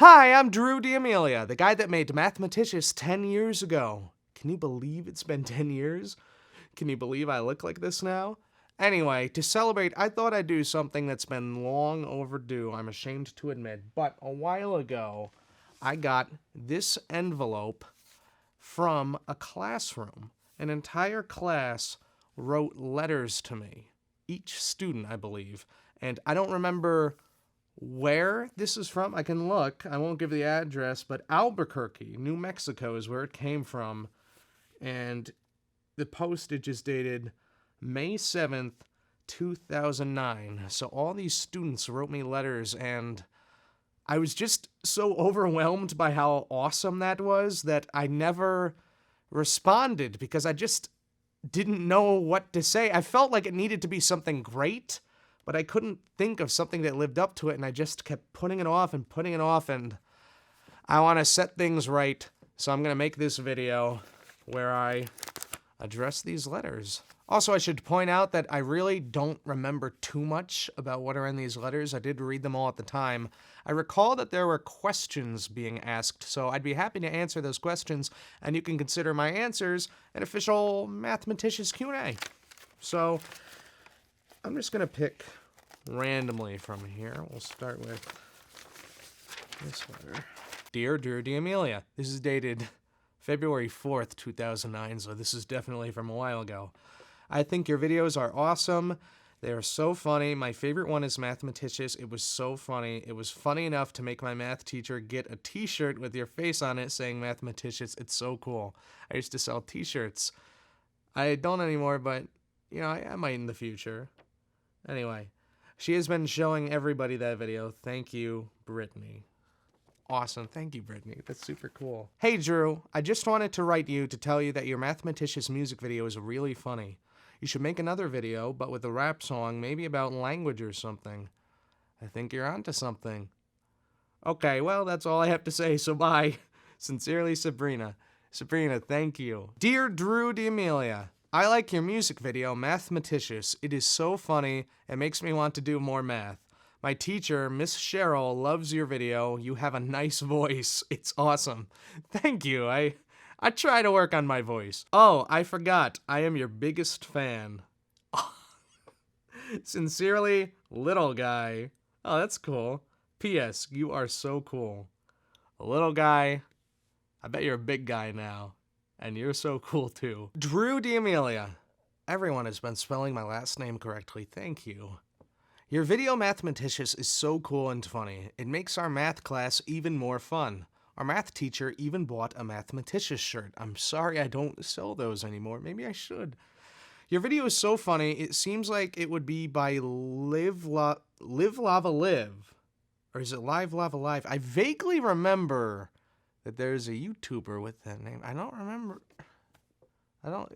Hi, I'm Drew D'Amelia, the guy that made Mathmaticious 10 years ago. Can you believe it's been 10 years? Can you believe I look like this now? Anyway, to celebrate, I thought I'd do something that's been long overdue, I'm ashamed to admit. But a while ago, I got this envelope from a classroom. An entire class wrote letters to me. Each student, I believe. And I don't remember where this is from. I can look. I won't give the address, but Albuquerque, New Mexico is where it came from. And the postage is dated May 7th, 2009. So all these students wrote me letters, and I was just so overwhelmed by how awesome that was that I never responded because I just didn't know what to say. I felt like it needed to be something great, but I couldn't think of something that lived up to it, and I just kept putting it off, and I want to set things right, so I'm going to make this video where I address these letters. Also, I should point out that I really don't remember too much about what are in these letters. I did read them all at the time. I recall that there were questions being asked, so I'd be happy to answer those questions, and you can consider my answers an official Mathmaticious Q&A. So, I'm just going to pick randomly from here. We'll start with this letter. Dear Drew D'Amelia, this is dated February 4th, 2009, so this is definitely from a while ago. I think your videos are awesome. They are so funny. My favorite one is Mathmaticious. It was so funny. It was funny enough to make my math teacher get a t-shirt with your face on it saying Mathmaticious. It's so cool. I used to sell t-shirts. I don't anymore, but, you know, I might in the future. Anyway, she has been showing everybody that video. Thank you, Brittany. Awesome. Thank you, Brittany. That's super cool. Hey, Drew. I just wanted to write you to tell you that your Mathmaticious music video is really funny. You should make another video, but with a rap song, maybe about language or something. I think you're onto something. Okay, well, that's all I have to say, so bye. Sincerely, Sabrina. Sabrina, thank you. Dear Drew D'Amelia, I like your music video, Mathmaticious. It is so funny, it makes me want to do more math. My teacher, Miss Cheryl, loves your video. You have a nice voice. It's awesome. Thank you. I try to work on my voice. Oh, I forgot. I am your biggest fan. Sincerely, little guy. Oh, that's cool. P.S. You are so cool. A little guy. I bet you're a big guy now. And you're so cool too. Drew D'Amelia. Everyone has been spelling my last name correctly. Thank you. Your video Mathmaticious is so cool and funny. It makes our math class even more fun. Our math teacher even bought a Mathmaticious shirt. I'm sorry I don't sell those anymore. Maybe I should. Your video is so funny, it seems like it would be by Live Lava Live. Or is it Live Lava Live? I vaguely remember that there's a YouTuber with that name. I don't remember.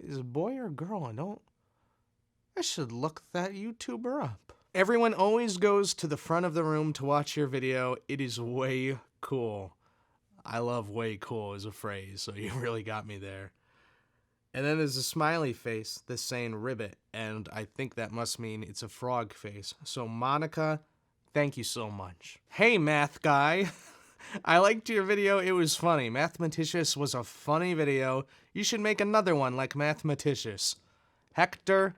Is it a boy or a girl? I should look that YouTuber up. Everyone always goes to the front of the room to watch your video. It is way cool. I love way cool as a phrase, so you really got me there. And then there's a smiley face that's saying ribbit, and I think that must mean it's a frog face. So Monica, thank you so much. Hey, math guy. I liked your video. It was funny. Mathmaticious was a funny video. You should make another one like Mathmaticious. Hector,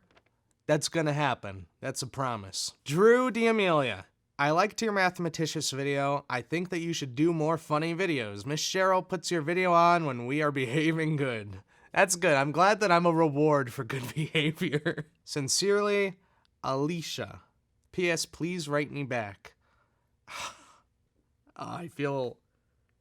that's gonna happen. That's a promise. Drew D'Amelia. I liked your Mathmaticious video. I think that you should do more funny videos. Miss Cheryl puts your video on when we are behaving good. That's good. I'm glad that I'm a reward for good behavior. Sincerely, Alicia. P.S. Please write me back. I feel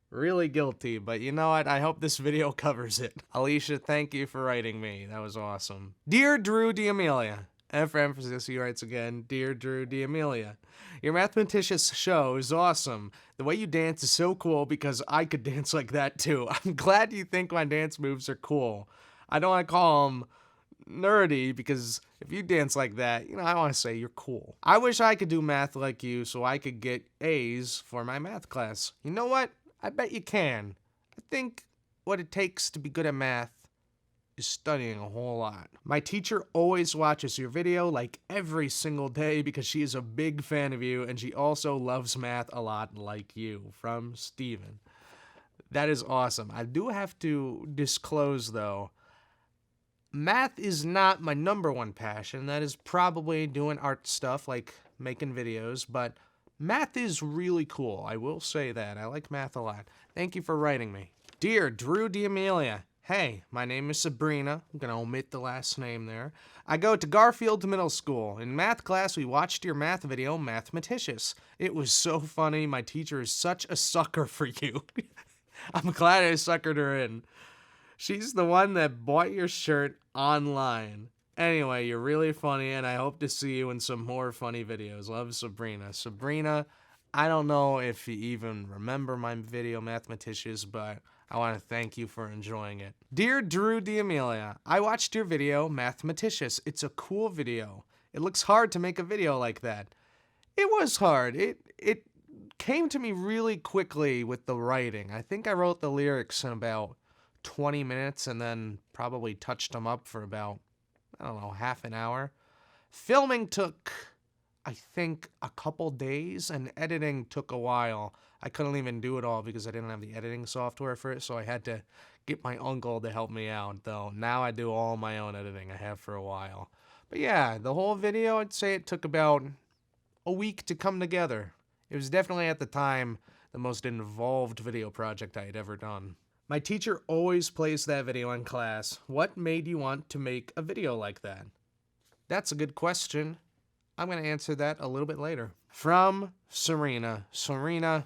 really guilty, but you know what? I hope this video covers it. Alicia, thank you for writing me. That was awesome. Dear Drew D'Amelia. And for emphasis, he writes again, Dear Drew D'Amelia. Your Mathmaticious show is awesome. The way you dance is so cool because I could dance like that too. I'm glad you think my dance moves are cool. I don't want to call them nerdy because if you dance like that, you know, I want to say you're cool. I wish I could do math like you so I could get A's for my math class. You know what? I bet you can. I think what it takes to be good at math is studying a whole lot. My teacher always watches your video like every single day because she is a big fan of you, and she also loves math a lot like you. From Steven. That is awesome. I do have to disclose, though, math is not my number one passion. That is probably doing art stuff like making videos, but math is really cool. I will say that. I like math a lot. Thank you for writing me. Dear Drew D'Amelia, hey, my name is Sabrina. I'm going to omit the last name there. I go to Garfield Middle School. In math class, we watched your math video, Mathmaticious. It was so funny. My teacher is such a sucker for you. I'm glad I suckered her in. She's the one that bought your shirt online. Anyway, you're really funny, and I hope to see you in some more funny videos. Love, Sabrina. Sabrina, I don't know if you even remember my video, Mathmaticious, but I want to thank you for enjoying it. Dear Drew D'Amelia, I watched your video, Mathmaticious. It's a cool video. It looks hard to make a video like that. It was hard. It came to me really quickly with the writing. I think I wrote the lyrics in about 20 minutes and then probably touched them up for about, I don't know, half an hour. Filming took, I think, a couple days, and editing took a while. I couldn't even do it all because I didn't have the editing software for it, so I had to get my uncle to help me out, though. Now I do all my own editing. I have for a while. But yeah, the whole video, I'd say it took about a week to come together. It was definitely, at the time, the most involved video project I had ever done. My teacher always plays that video in class. What made you want to make a video like that? That's a good question. I'm going to answer that a little bit later. From Serena. Serena,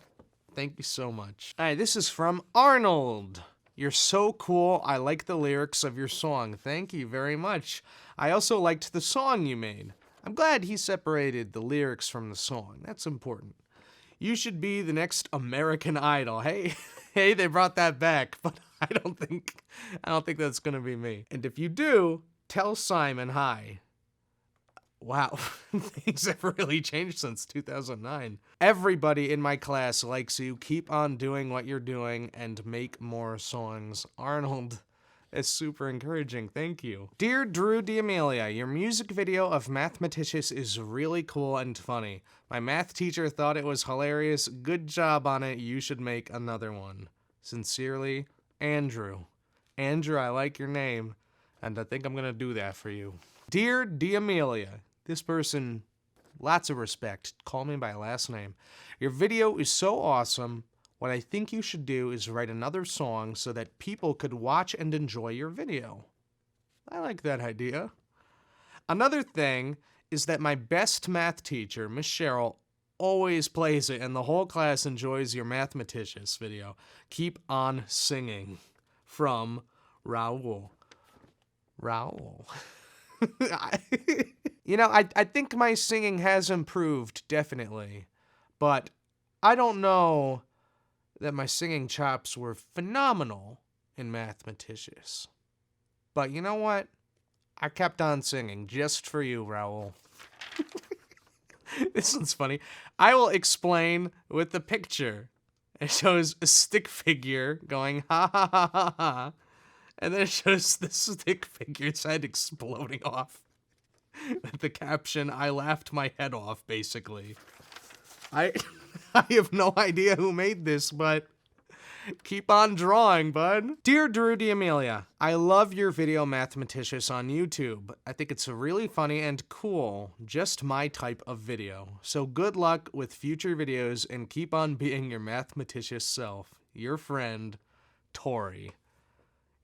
thank you so much. All right, this is from Arnold. You're so cool. I like the lyrics of your song. Thank you very much. I also liked the song you made. I'm glad he separated the lyrics from the song. That's important. You should be the next American Idol. Hey, hey, they brought that back, but I don't think that's gonna be me. And if you do, tell Simon hi. Wow, things have really changed since 2009. Everybody in my class likes you. Keep on doing what you're doing and make more songs. Arnold, it's super encouraging. Thank you. Dear Drew D'Amelia, your music video of Mathmaticious is really cool and funny. My math teacher thought it was hilarious. Good job on it. You should make another one. Sincerely, Andrew. Andrew, I like your name, and I think I'm gonna do that for you. Dear D'Amelia, this person, lots of respect. Call me by last name. Your video is so awesome. What I think you should do is write another song so that people could watch and enjoy your video. I like that idea. Another thing is that my best math teacher, Miss Cheryl, always plays it, and the whole class enjoys your Mathmaticious video. Keep on singing. From Raul. Raul. You know, I think my singing has improved, definitely. But I don't know that my singing chops were phenomenal in Mathmaticious. But you know what? I kept on singing just for you, Raul. This one's funny. I will explain with the picture. It shows a stick figure going ha ha ha ha ha. And then it shows the stick figure's head exploding off. With the caption, I laughed my head off, basically. I have no idea who made this, but keep on drawing, bud. Dear Drew D'Amelia, I love your video Mathmaticious on YouTube. I think it's really funny and cool, just my type of video. So good luck with future videos and keep on being your Mathmaticious self. Your friend, Tori.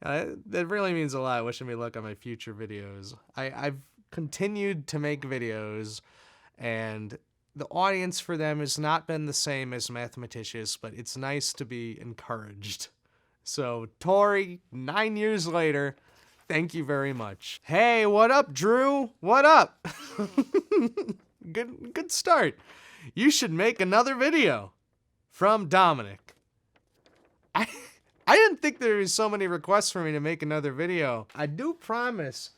That really means a lot, wishing me luck on my future videos. I've continued to make videos, and the audience for them has not been the same as Mathmaticious, but it's nice to be encouraged. So, Tori, 9 years later, thank you very much. Hey, what up, Drew? What up? Good start. You should make another video. From Dominic. I didn't think there was so many requests for me to make another video. I do promise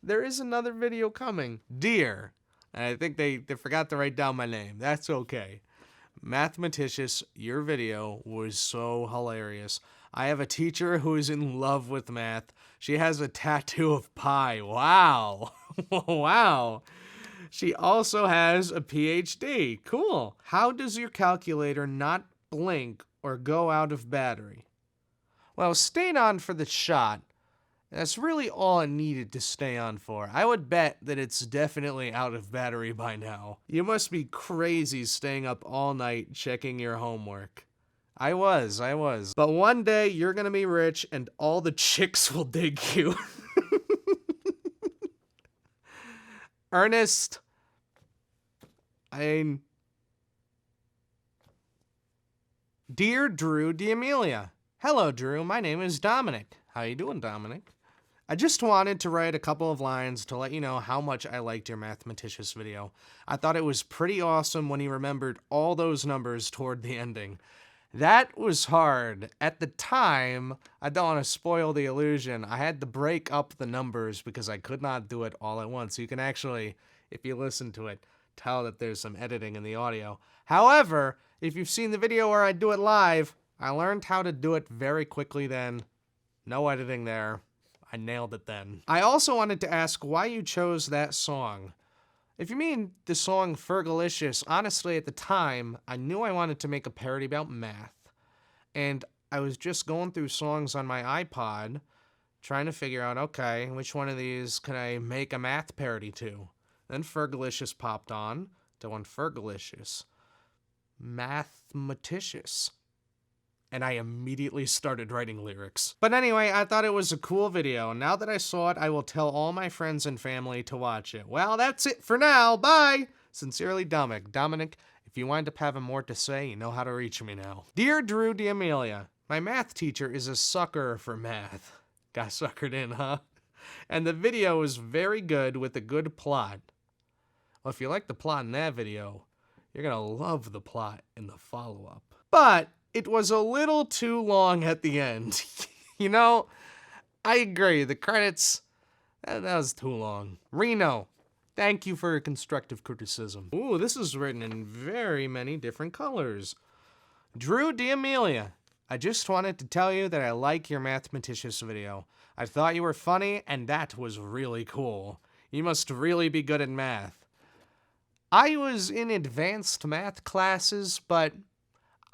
there is another video coming. Dear. And I think they forgot to write down my name. That's okay. Mathmaticious, your video was so hilarious. I have a teacher who is in love with math. She has a tattoo of pi. Wow. Wow. She also has a PhD. Cool. How does your calculator not blink or go out of battery? Well, stayed on for the shot. That's really all it needed to stay on for. I would bet that it's definitely out of battery by now. You must be crazy staying up all night checking your homework. I was. But one day you're gonna be rich and all the chicks will dig you. Ernest. Dear Drew D'Amelia. Hello, Drew. My name is Dominic. How you doing, Dominic? I just wanted to write a couple of lines to let you know how much I liked your Mathmaticious video. I thought it was pretty awesome when you remembered all those numbers toward the ending. That was hard. At the time, I don't want to spoil the illusion, I had to break up the numbers because I could not do it all at once. You can actually, if you listen to it, tell that there's some editing in the audio. However, if you've seen the video where I do it live, I learned how to do it very quickly then. No editing there. I nailed it then. I also wanted to ask why you chose that song. If you mean the song Fergalicious, honestly, at the time, I knew I wanted to make a parody about math. And I was just going through songs on my iPod, trying to figure out, okay, which one of these can I make a math parody to? Then Fergalicious popped on, to one Fergalicious. Mathmaticious. And I immediately started writing lyrics. But anyway, I thought it was a cool video. Now that I saw it, I will tell all my friends and family to watch it. Well, that's it for now. Bye! Sincerely, Dominic. Dominic, if you wind up having more to say, you know how to reach me now. Dear Drew D'Amelia, my math teacher is a sucker for math. Got suckered in, huh? And the video is very good with a good plot. Well, if you like the plot in that video, you're gonna love the plot in the follow-up. But it was a little too long at the end. You know, I agree. The credits, that was too long. Reno, thank you for your constructive criticism. Ooh, this is written in very many different colors. Drew D'Amelia, I just wanted to tell you that I like your Mathmaticious video. I thought you were funny, and that was really cool. You must really be good at math. I was in advanced math classes, but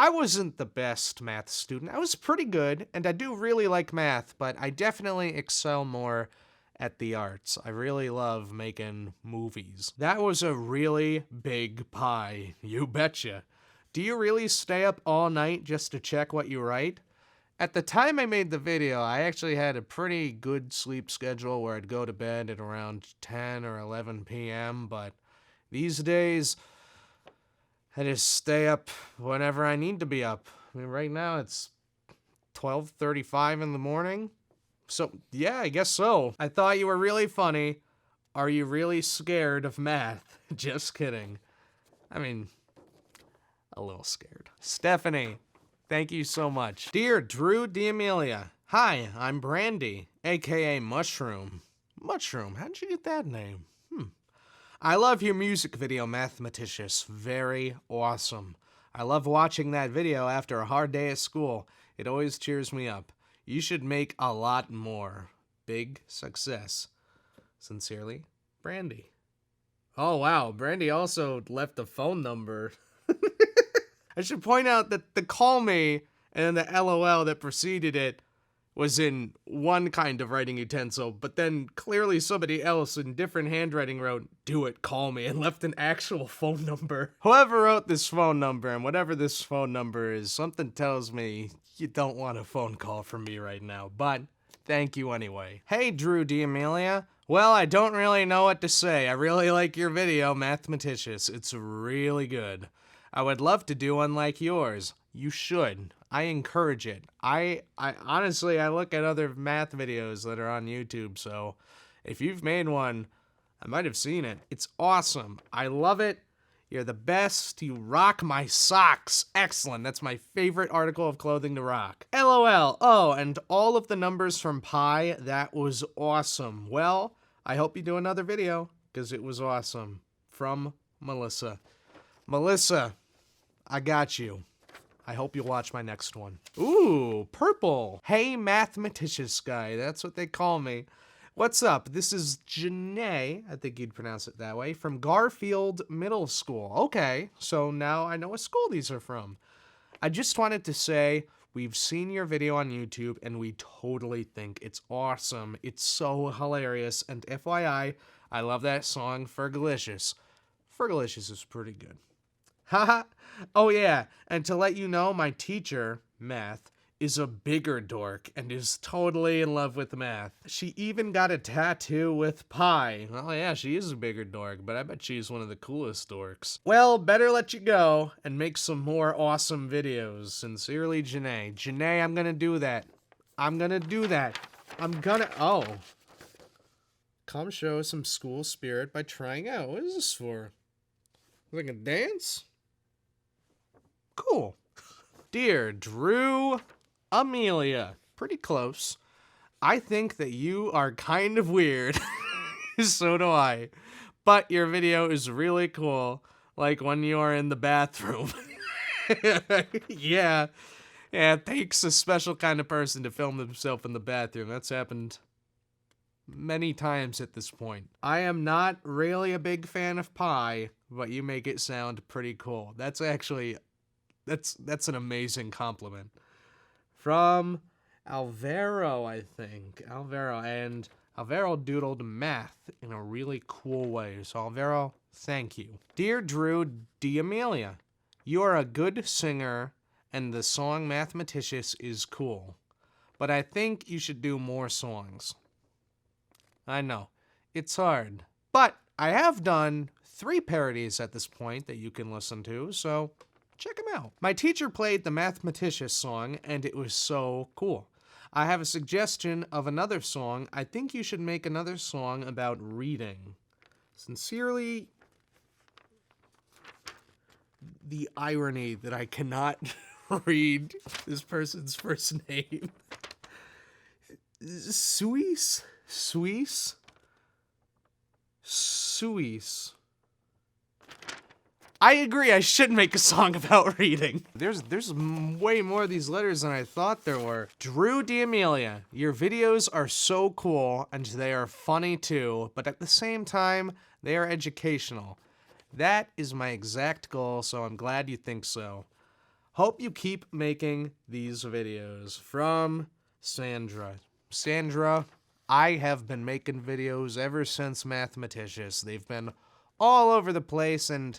I wasn't the best math student. I was pretty good, and I do really like math, but I definitely excel more at the arts. I really love making movies. That was a really big pie, you betcha. Do you really stay up all night just to check what you write? At the time I made the video, I actually had a pretty good sleep schedule where I'd go to bed at around 10 or 11 p.m., but these days I just stay up whenever I need to be up. I mean, right now it's 12:35 in the morning. So, yeah, I guess so. I thought you were really funny. Are you really scared of math? Just kidding. I mean, a little scared. Stephanie, thank you so much. Dear Drew D'Amelia, hi, I'm Brandy, aka Mushroom. Mushroom, how'd you get that name? I love your music video, Mathmaticious. Very awesome. I love watching that video after a hard day at school. It always cheers me up. You should make a lot more. Big success. Sincerely, Brandy. Oh, wow. Brandy also left a phone number. I should point out that the call me and the LOL that preceded it was in one kind of writing utensil, but then clearly somebody else in different handwriting wrote, "Do it, call me," and left an actual phone number. Whoever wrote this phone number and whatever this phone number is, something tells me you don't want a phone call from me right now, but thank you anyway. Hey, Drew D'Amelia. Well, I don't really know what to say. I really like your video, Mathmaticious. It's really good. I would love to do one like yours. You should. I encourage it. I honestly, I look at other math videos that are on YouTube, so if you've made one, I might have seen it. It's awesome. I love it. You're the best. You rock my socks. Excellent. That's my favorite article of clothing to rock. LOL. Oh, and all of the numbers from pi, that was awesome. Well, I hope you do another video, because it was awesome. From Melissa. Melissa, I got you. I hope you'll watch my next one. Ooh, purple. Hey, Mathmaticious guy. That's what they call me. What's up? This is Janae, I think you'd pronounce it that way, from Garfield Middle School. Okay, so now I know what school these are from. I just wanted to say, we've seen your video on YouTube, and we totally think it's awesome. It's so hilarious, and FYI, I love that song, Fergalicious. Fergalicious is pretty good. Haha. Oh yeah, and to let you know, my teacher, math, is a bigger dork and is totally in love with math. She even got a tattoo with pi. Oh yeah, she is a bigger dork, but I bet she's one of the coolest dorks. Well, better let you go and make some more awesome videos. Sincerely, Janae. Janae, I'm gonna do that. Oh. Come show some school spirit by trying out. What is this for? Like a dance? Cool. Dear Drew Amelia, pretty close. I think that you are kind of weird. So do I. But your video is really cool. Like when you are in the bathroom. Yeah. Yeah, it takes a special kind of person to film themselves in the bathroom. That's happened many times at this point. I am not really a big fan of pie, but you make it sound pretty cool. That's actually, that's an amazing compliment. From Alvaro, I think. Alvaro doodled math in a really cool way. So Alvaro, thank you. Dear Drew D'Amelia, you are a good singer and the song Mathmaticious is cool. But I think you should do more songs. I know, it's hard. But I have done 3 parodies at this point that you can listen to, so check them out. My teacher played the Mathmaticious song, and it was so cool. I have a suggestion of another song. I think you should make another song about reading. Sincerely, the irony that I cannot read this person's first name. Suis? I agree, I should make a song about reading. There's way more of these letters than I thought there were. Drew D'Amelia, your videos are so cool and they are funny too, but at the same time, they are educational. That is my exact goal, so I'm glad you think so. Hope you keep making these videos. From Sandra. Sandra, I have been making videos ever since Mathmaticious. They've been all over the place, and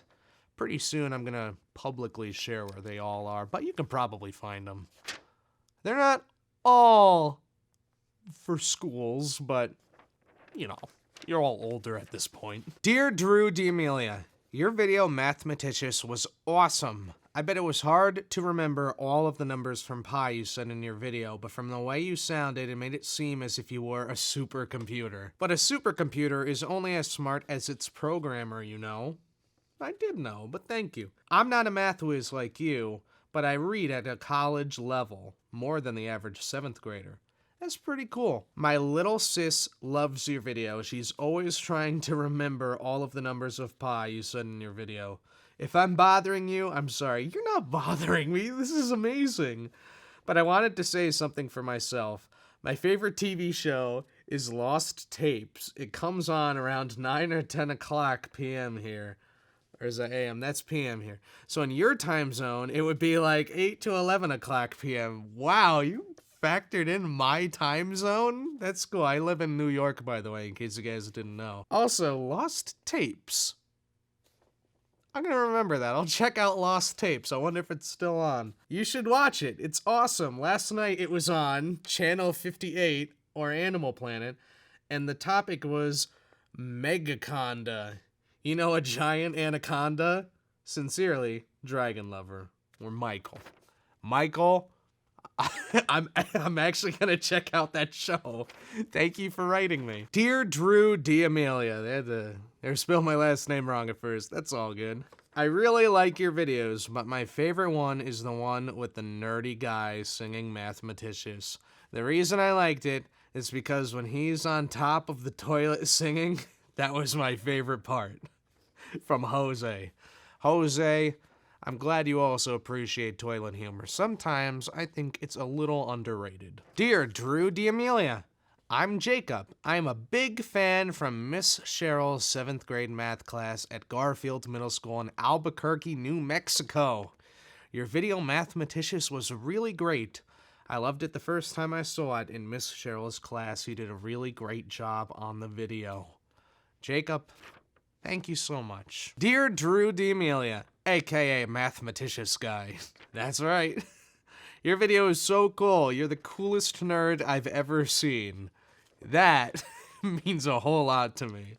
pretty soon I'm gonna publicly share where they all are, but you can probably find them. They're not all for schools, but, you know, you're all older at this point. Dear Drew D'Amelia, your video Mathmaticious was awesome. I bet it was hard to remember all of the numbers from pi you said in your video, but from the way you sounded, it made it seem as if you were a supercomputer. But a supercomputer is only as smart as its programmer, you know? I did know, but thank you. I'm not a math whiz like you, but I read at a college level, more than the average 7th grader. That's pretty cool. My little sis loves your video. She's always trying to remember all of the numbers of pi you said in your video. If I'm bothering you, I'm sorry. You're not bothering me. This is amazing. But I wanted to say something for myself. My favorite TV show is Lost Tapes. It comes on around 9 or 10 o'clock p.m. here. Or is that a.m.? That's p.m. here. So in your time zone, it would be like 8 to 11 o'clock p.m. Wow, you factored in my time zone? That's cool. I live in New York, by the way, in case you guys didn't know. Also, Lost Tapes. I'm gonna remember that. I'll check out Lost Tapes. I wonder if it's still on. You should watch it. It's awesome. Last night it was on Channel 58, or Animal Planet, and the topic was Megaconda. You know, a giant anaconda? Sincerely, Dragon Lover. Or Michael. Michael, I'm actually gonna check out that show. Thank you for writing me. Dear Drew D'Amelia. They spelled my last name wrong at first. That's all good. I really like your videos, but my favorite one is the one with the nerdy guy singing Mathmaticious. The reason I liked it is because when he's on top of the toilet singing, that was my favorite part. From Jose. Jose, I'm glad you also appreciate toilet humor. Sometimes I think it's a little underrated. Dear Drew D'Amelia, I'm Jacob. I'm a big fan from Miss Cheryl's 7th grade math class at Garfield Middle School in Albuquerque, New Mexico. Your video Mathmaticious was really great. I loved it the first time I saw it in Miss Cheryl's class. You did a really great job on the video. Jacob, thank you so much. Dear Drew D'Amelia, aka Mathmaticious guy. That's right. Your video is so cool. You're the coolest nerd I've ever seen. That means a whole lot to me.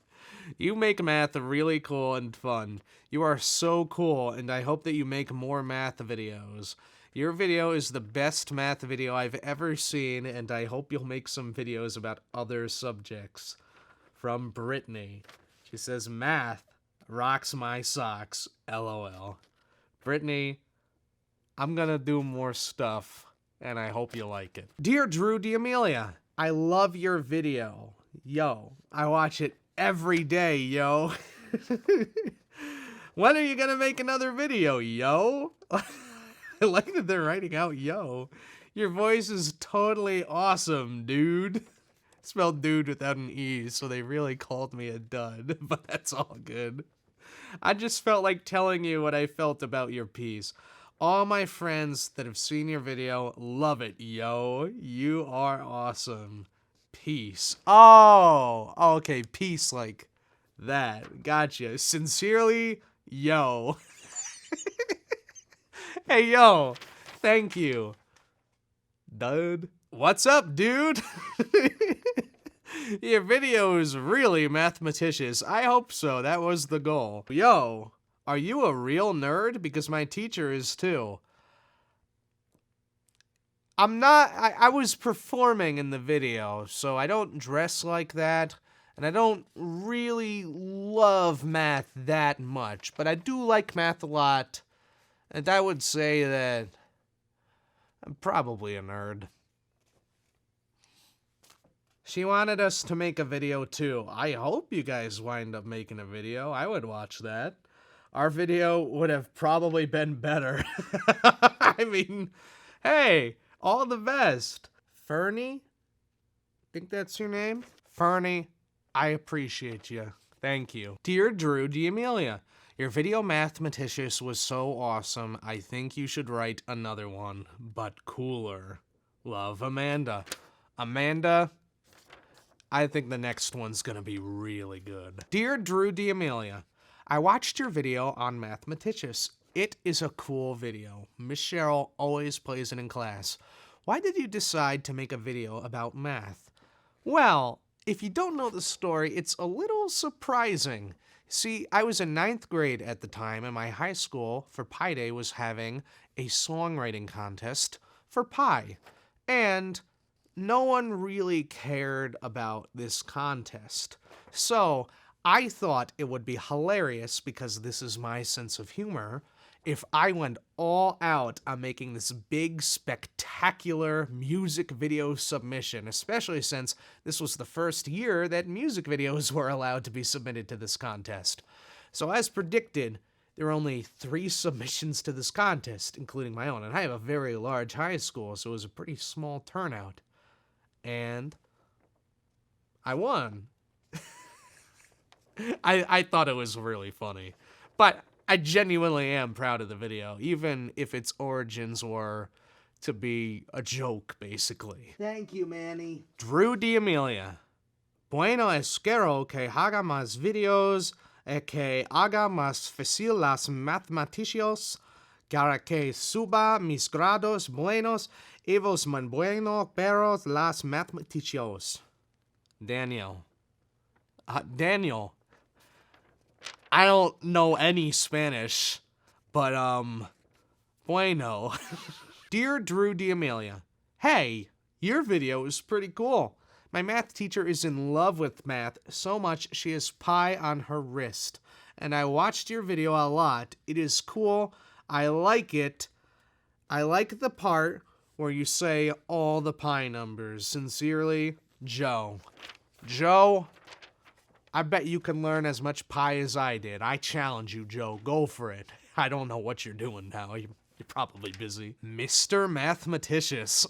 You make math really cool and fun. You are so cool, and I hope that you make more math videos. Your video is the best math video I've ever seen, and I hope you'll make some videos about other subjects. From Brittany. She says, math rocks my socks, LOL. Brittany, I'm gonna do more stuff, and I hope you like it. Dear Drew D'Amelia, I love your video. Yo, I watch it every day, yo. When are you gonna make another video, yo? I like that they're writing out yo. Your voice is totally awesome, dude. Spelled dude without an E, so they really called me a dud, but that's all good. I just felt like telling you what I felt about your piece. All my friends that have seen your video love it, yo. You are awesome. Peace. Oh, okay, peace like that. Gotcha. Sincerely, yo. Hey, yo. Thank you. Dude. What's up, dude? Your video is really mathematicious. I hope so. That was the goal. Yo, are you a real nerd? Because my teacher is too. I'm not. I was performing in the video, so I don't dress like that. And I don't really love math that much. But I do like math a lot. And I would say that I'm probably a nerd. She wanted us to make a video too. I hope you guys wind up making a video. I would watch that. Our video would have probably been better. I mean, hey, all the best. Fernie? Think that's your name? Fernie, I appreciate you. Thank you. Dear Drew D'Amelia, your video Mathmaticious was so awesome. I think you should write another one, but cooler. Love, Amanda. Amanda, I think the next one's gonna be really good. Dear Drew D'Amelia, I watched your video on Mathmaticious. It is a cool video. Miss Cheryl always plays it in class. Why did you decide to make a video about math? Well, if you don't know the story, it's a little surprising. See, I was in 9th grade at the time, and my high school for Pi Day was having a songwriting contest for Pi. And no one really cared about this contest. So I thought it would be hilarious, because this is my sense of humor, if I went all out on making this big, spectacular music video submission, especially since this was the first year that music videos were allowed to be submitted to this contest. So as predicted, there were only 3 submissions to this contest, including my own, and I have a very large high school, so it was a pretty small turnout. And I won. I thought it was really funny. But I genuinely am proud of the video, even if its origins were to be a joke, basically. Thank you, Manny. Drew D'Amelia. Bueno, espero que haga más videos y que haga más fácil las matemáticas para que suba mis grados buenos y vos muy bueno pero las matemáticas. Daniel. Daniel. I don't know any Spanish, but, bueno. Dear Drew D'Amelia, hey, your video is pretty cool. My math teacher is in love with math so much she has pi on her wrist. And I watched your video a lot. It is cool. I like it. I like the part where you say all the pi numbers. Sincerely, Joe. Joe, I bet you can learn as much pi as I did. I challenge you, Joe. Go for it. I don't know what you're doing now. You're probably busy. Mr. Mathmaticious.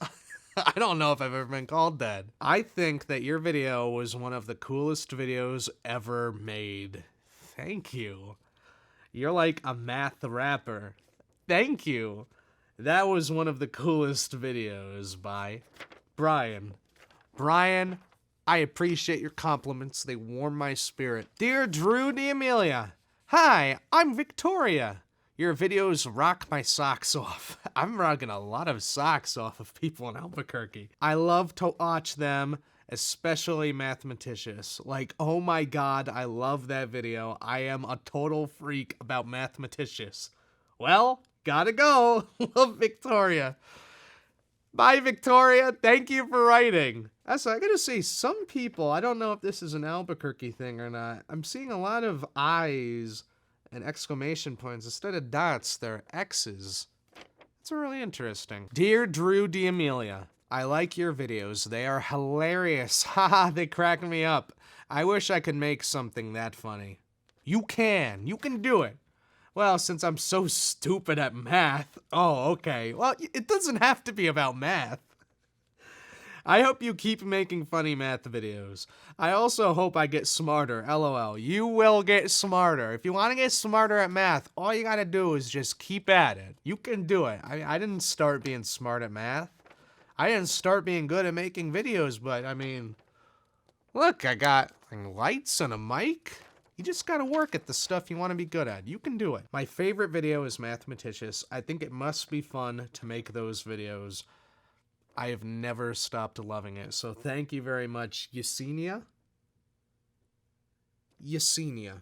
I don't know if I've ever been called that. I think that your video was one of the coolest videos ever made. Thank you. You're like a math rapper. Thank you. That was one of the coolest videos by Brian. Brian, I appreciate your compliments. They warm my spirit. Dear Drew D'Amelia, hi, I'm Victoria. Your videos rock my socks off. I'm rocking a lot of socks off of people in Albuquerque. I love to watch them, especially Mathmaticious. Like, oh my god, I love that video. I am a total freak about Mathmaticious. Well, gotta go. Love, Victoria. Bye, Victoria. Thank you for writing. Also, I gotta say, some people, I don't know if this is an Albuquerque thing or not, I'm seeing a lot of eyes and exclamation points. Instead of dots, they're X's. It's really interesting. Dear Drew D'Amelia, I like your videos. They are hilarious. Haha, they crack me up. I wish I could make something that funny. You can do it. Well, since I'm so stupid at math. Oh, okay. Well, it doesn't have to be about math. I hope you keep making funny math videos. I also hope I get smarter. LOL. You will get smarter. If you want to get smarter at math, all you gotta do is just keep at it. You can do it. I didn't start being smart at math. I didn't start being good at making videos, but I mean, look, I got lights and a mic. You just gotta work at the stuff you want to be good at. You can do it. My favorite video is Mathmaticious. I think it must be fun to make those videos. I have never stopped loving it. So thank you very much, Yesenia. Yesenia.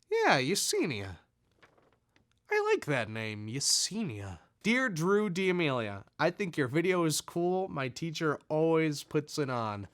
Yeah, Yesenia. I like that name, Yesenia. Dear Drew D'Amelia, I think your video is cool. My teacher always puts it on.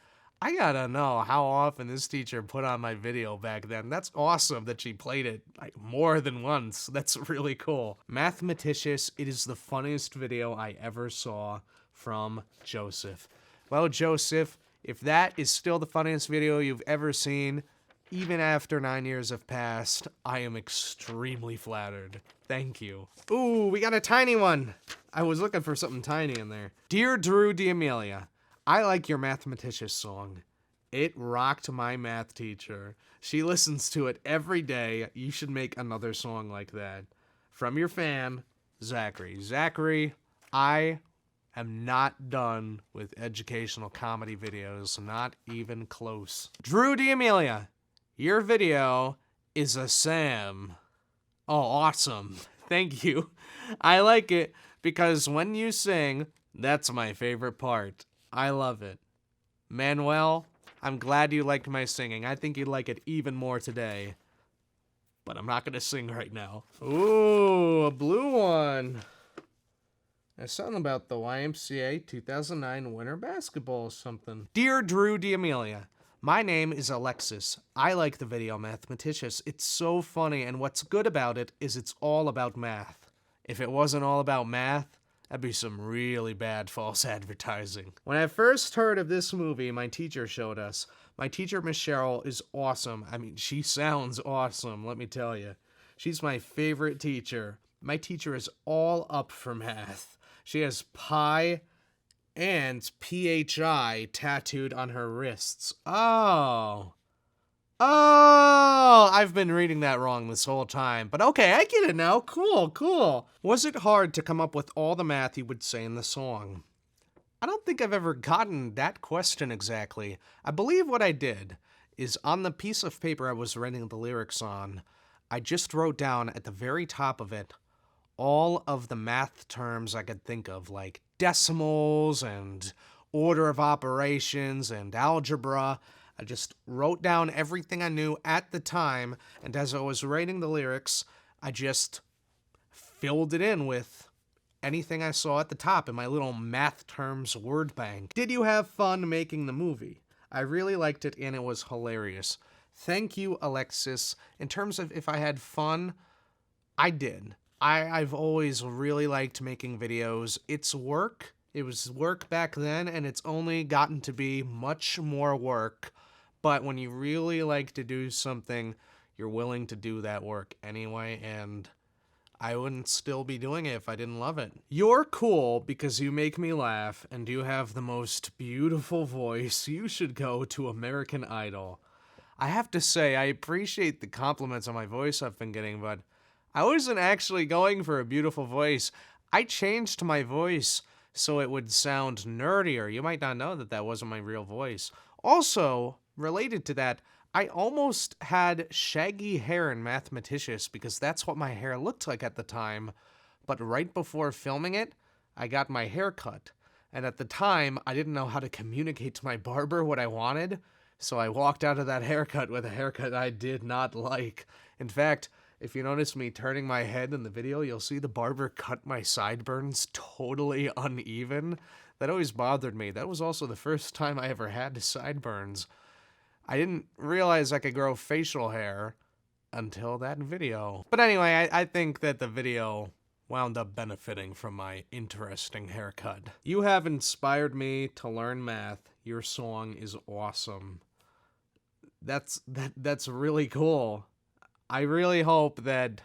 I gotta know how often this teacher put on my video back then. That's awesome that she played it like more than once. That's really cool. Mathmaticious, it is the funniest video I ever saw from Joseph. Well, Joseph, if that is still the funniest video you've ever seen, even after 9 years have passed, I am extremely flattered. Thank you. Ooh, we got a tiny one. I was looking for something tiny in there. Dear Drew D'Amelia, I like your Mathmaticious song. It rocked my math teacher. She listens to it every day. You should make another song like that. From your fan, Zachary. Zachary, I am not done with educational comedy videos. Not even close. Drew D'Amelia, your video is a Sam. Oh, awesome. Thank you. I like it because when you sing, that's my favorite part. I love it. Manuel, I'm glad you liked my singing. I think you'd like it even more today. But I'm not going to sing right now. Ooh, a blue one. There's something about the YMCA 2009 winter basketball or something. Dear Drew D'Amelia, my name is Alexis. I like the video Mathmaticious. It's so funny, and what's good about it is it's all about math. If it wasn't all about math, that'd be some really bad false advertising. When I first heard of this movie, my teacher showed us. My teacher, Miss Cheryl, is awesome. I mean, she sounds awesome, let me tell you. She's my favorite teacher. My teacher is all up for math. She has pi and PHI tattooed on her wrists. Oh, I've been reading that wrong this whole time. But okay, I get it now. Cool. Was it hard to come up with all the math you would say in the song? I don't think I've ever gotten that question exactly. I believe what I did is on the piece of paper I was writing the lyrics on, I just wrote down at the very top of it all of the math terms I could think of, like decimals and order of operations and algebra. I just wrote down everything I knew at the time, and as I was writing the lyrics, I just filled it in with anything I saw at the top in my little math terms word bank. Did you have fun making the movie? I really liked it, and it was hilarious. Thank you, Alexis. In terms of if I had fun, I did. I've always really liked making videos. It's work. It was work back then, and it's only gotten to be much more work. But when you really like to do something, you're willing to do that work anyway, and I wouldn't still be doing it if I didn't love it. You're cool because you make me laugh, and you have the most beautiful voice. You should go to American Idol. I have to say, I appreciate the compliments on my voice I've been getting, but I wasn't actually going for a beautiful voice. I changed my voice so it would sound nerdier. You might not know that that wasn't my real voice. Also, related to that, I almost had shaggy hair in Mathmaticious because that's what my hair looked like at the time. But right before filming it, I got my hair cut. And at the time, I didn't know how to communicate to my barber what I wanted. So I walked out of that haircut with a haircut I did not like. In fact, if you notice me turning my head in the video, you'll see the barber cut my sideburns totally uneven. That always bothered me. That was also the first time I ever had sideburns. I didn't realize I could grow facial hair until that video. But anyway, I think that the video wound up benefiting from my interesting haircut. You have inspired me to learn math. Your song is awesome. That's really cool. I really hope that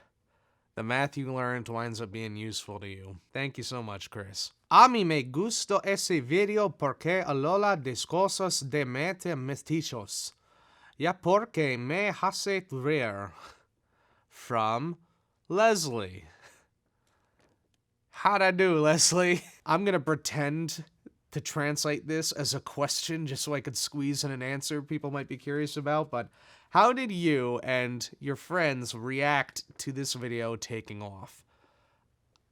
the math you learned winds up being useful to you. Thank you so much, Chris. A mí me gustó ese video porque habla de cosas de mathematics. Ya porque me hace reír. From Leslie. How'd I do, Leslie? I'm gonna pretend to translate this as a question just so I could squeeze in an answer people might be curious about, but how did you and your friends react to this video taking off?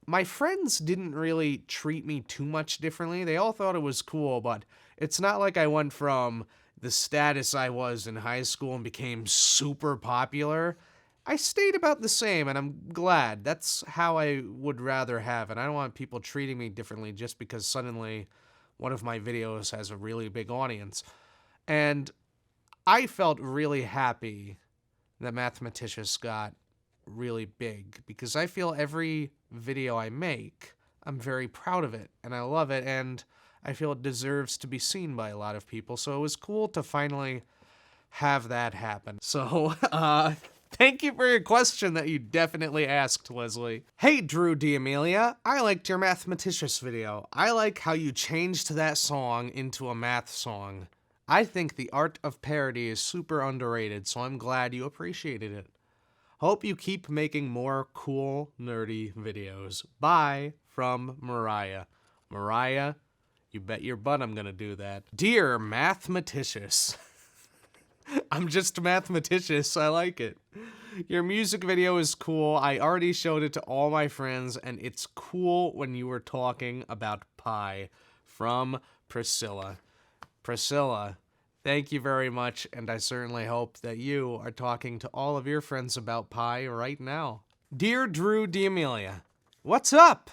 My friends didn't really treat me too much differently. They all thought it was cool, but it's not like I went from the status I was in high school and became super popular. I stayed about the same, and I'm glad. That's how I would rather have it. I don't want people treating me differently just because suddenly one of my videos has a really big audience. And I felt really happy that Mathmaticious got really big because I feel every video I make, I'm very proud of it and I love it, and I feel it deserves to be seen by a lot of people. So it was cool to finally have that happen. So, thank you for your question that you definitely asked, Leslie. Hey, Drew D'Amelia, I liked your Mathmaticious video. I like how you changed that song into a math song. I think the art of parody is super underrated, so I'm glad you appreciated it. Hope you keep making more cool, nerdy videos. Bye, from Mariah. Mariah, you bet your butt I'm gonna do that. Dear Mathmaticious. I'm just Mathmaticious, I like it. Your music video is cool. I already showed it to all my friends, and it's cool when you were talking about pi. From Priscilla. Priscilla, thank you very much, and I certainly hope that you are talking to all of your friends about pi right now. Dear Drew D'Amelia, what's up?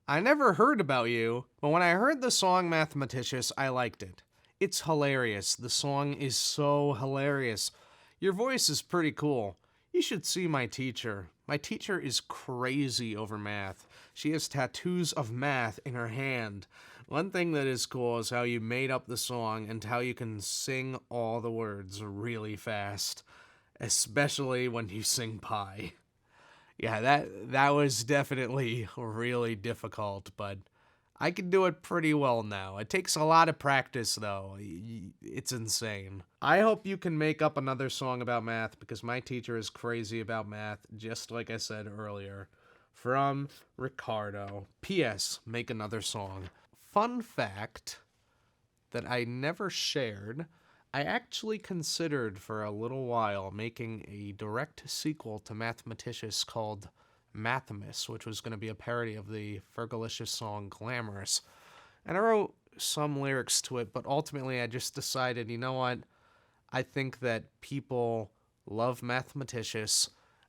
I never heard about you, but when I heard the song Mathmaticious, I liked it. It's hilarious. The song is so hilarious. Your voice is pretty cool. You should see my teacher. My teacher is crazy over math. She has tattoos of math in her hand. One thing that is cool is how you made up the song and how you can sing all the words really fast, especially when you sing pi. Yeah, that was definitely really difficult, but I can do it pretty well now. It takes a lot of practice, though. It's insane. I hope you can make up another song about math, because my teacher is crazy about math, just like I said earlier. From Ricardo. P.S. Make another song. Fun fact that I never shared, I actually considered for a little while making a direct sequel to Mathmaticious called Mathmas, which was going to be a parody of the Fergalicious song Glamorous. And I wrote some lyrics to it, but ultimately I just decided, you know what? I think that people love Mathmaticious,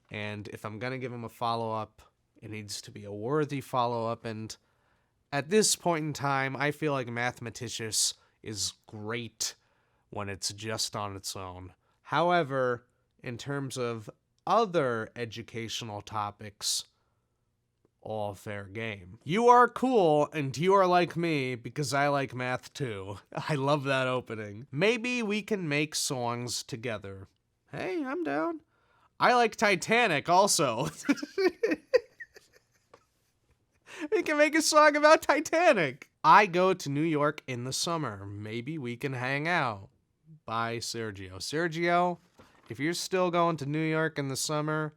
and if I'm going to give him a follow-up, it needs to be a worthy follow-up, and at this point in time, I feel like Mathmaticious is great when it's just on its own. However, in terms of other educational topics, all fair game. You are cool, and you are like me, because I like math too. I love that opening. Maybe we can make songs together. Hey, I'm down. I like Titanic also. We can make a song about Titanic. I go to New York in the summer. Maybe we can hang out. By Sergio. Sergio, if you're still going to New York in the summer,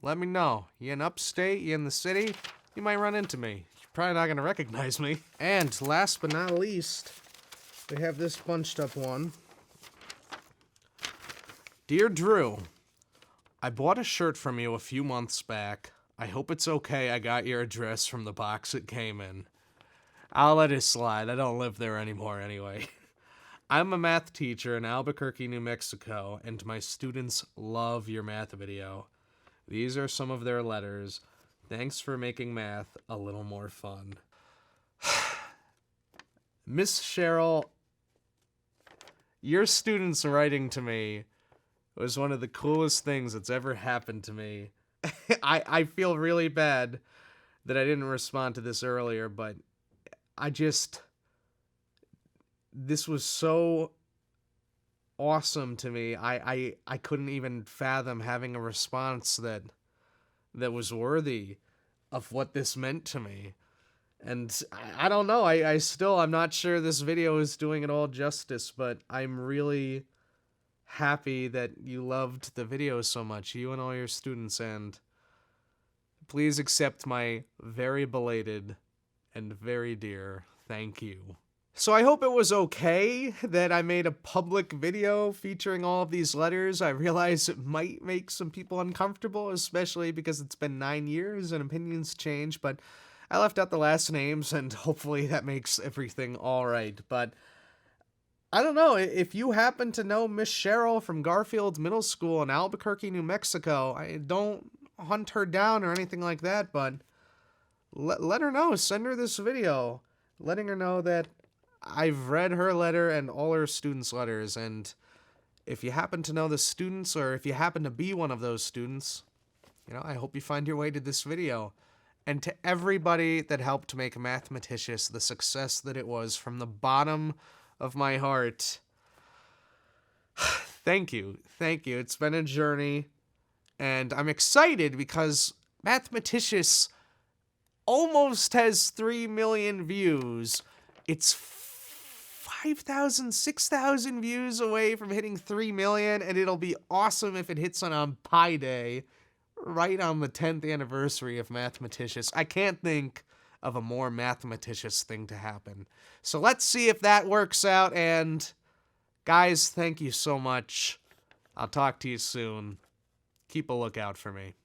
let me know. You in upstate, you in the city, you might run into me. You're probably not going to recognize me. And last but not least, we have this bunched up one. Dear Drew, I bought a shirt from you a few months back. I hope it's okay I got your address from the box it came in. I'll let it slide. I don't live there anymore anyway. I'm a math teacher in Albuquerque, New Mexico, and my students love your math video. These are some of their letters. Thanks for making math a little more fun. Miss Cheryl, your students writing to me was one of the coolest things that's ever happened to me. I feel really bad that I didn't respond to this earlier, but this was so awesome to me. I couldn't even fathom having a response that was worthy of what this meant to me. And I don't know. I'm not sure this video is doing it all justice, but I'm really happy that you loved the video so much, you and all your students, and please accept my very belated and very dear thank you. So I hope it was okay that I made a public video featuring all of these letters. I realize it might make some people uncomfortable, especially because it's been 9 years and opinions change, but I left out the last names and hopefully that makes everything all right. But I don't know, if you happen to know Miss Cheryl from Garfield Middle School in Albuquerque, New Mexico, I don't hunt her down or anything like that, but let her know. Send her this video letting her know that I've read her letter and all her students' letters, and if you happen to know the students, or if you happen to be one of those students, I hope you find your way to this video. And to everybody that helped make Mathmaticious the success that it was, from the bottom of my heart, thank you. Thank you. It's been a journey, and I'm excited because Mathmaticious almost has 3 million views. It's 5,000, 6,000 views away from hitting 3 million, and it'll be awesome if it hits on Pi Day, right on the 10th anniversary of Mathmaticious. I can't think of a more Mathmaticious thing to happen. So let's see if that works out, and guys, thank you so much. I'll talk to you soon. Keep a lookout for me.